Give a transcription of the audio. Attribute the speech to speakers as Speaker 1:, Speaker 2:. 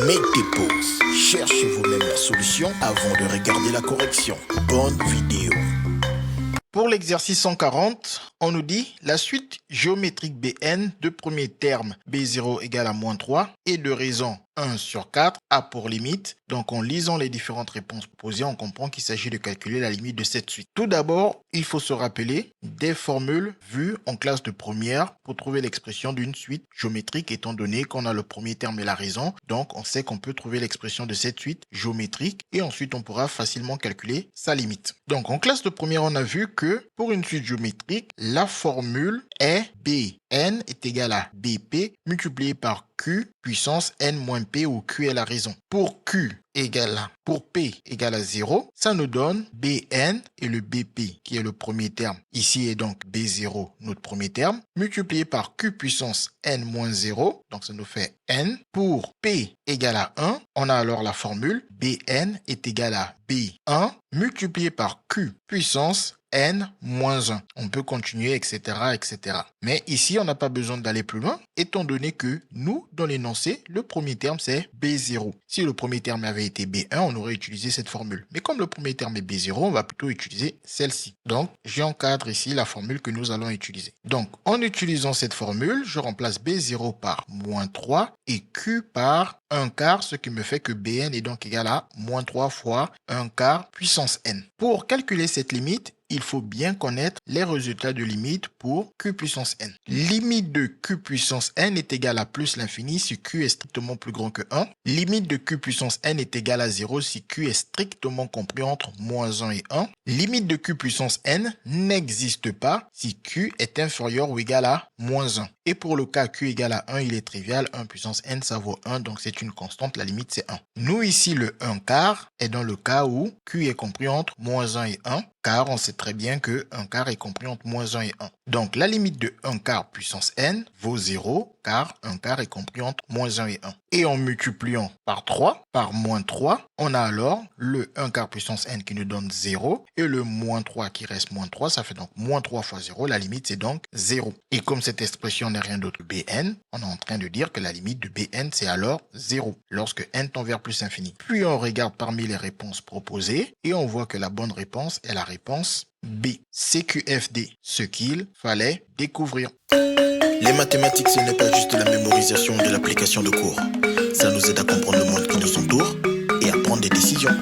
Speaker 1: Mettez pause, cherchez vous-même la solution avant de regarder la correction. Bonne vidéo. Pour l'exercice 140, on nous dit la suite géométrique Bn de premier terme B0 égale à moins 3 et de raison 1 sur 4 a pour limite. Donc en lisant les différentes réponses proposées, on comprend qu'il s'agit de calculer la limite de cette suite. Tout d'abord, il faut se rappeler des formules vues en classe de première pour trouver l'expression d'une suite géométrique étant donné qu'on a le premier terme et la raison. Donc on sait qu'on peut trouver l'expression de cette suite géométrique et ensuite on pourra facilement calculer sa limite. Donc en classe de première, on a vu que pour une suite géométrique, la formule est Bn est égal à Bp multiplié par Q puissance n moins P où Q est la raison. Pour P égale à 0, ça nous donne Bn et le Bp qui est le premier terme. Ici est donc B0 notre premier terme multiplié par Q puissance n moins 0, donc ça nous fait n. Pour P égale à 1, on a alors la formule Bn est égal à B1 multiplié par Q puissance n-1. On peut continuer, etc., etc. Mais ici, on n'a pas besoin d'aller plus loin, étant donné que nous, dans l'énoncé, le premier terme, c'est B0. Si le premier terme avait été B1, on aurait utilisé cette formule. Mais comme le premier terme est B0, on va plutôt utiliser celle-ci. Donc, j'encadre ici la formule que nous allons utiliser. Donc, en utilisant cette formule, je remplace B0 par moins 3 et Q par 1 quart, ce qui me fait que Bn est donc égal à moins 3 fois 1 quart puissance n. Pour calculer cette limite, il faut bien connaître les résultats de limite pour Q puissance n. Limite de Q puissance n est égale à plus l'infini si Q est strictement plus grand que 1. Limite de Q puissance n est égale à 0 si Q est strictement compris entre moins 1 et 1. Limite de Q puissance n n'existe pas si Q est inférieur ou égal à moins 1. Et pour le cas Q égale à 1, il est trivial. 1 puissance n, ça vaut 1, donc c'est une constante. La limite, c'est 1. Nous, ici, le 1 quart est dans le cas où Q est compris entre moins 1 et 1. Car on sait très bien que 1 quart est compris entre moins 1 et 1. Donc la limite de 1 quart puissance n vaut 0 car 1 quart est compris entre moins 1 et 1. Et en multipliant par 3, par moins 3, on a alors le 1 quart puissance n qui nous donne 0 et le moins 3 qui reste moins 3, ça fait donc moins 3 fois 0, la limite c'est donc 0. Et comme cette expression n'est rien d'autre que Bn, on est en train de dire que la limite de Bn c'est alors 0 lorsque n tend vers plus infini. Puis on regarde parmi les réponses proposées et on voit que la bonne réponse est la réponse B. CQFD, ce qu'il fallait découvrir.
Speaker 2: Les mathématiques, ce n'est pas juste la mémorisation de l'application de cours. Ça nous aide à comprendre le monde qui nous entoure et à prendre des décisions.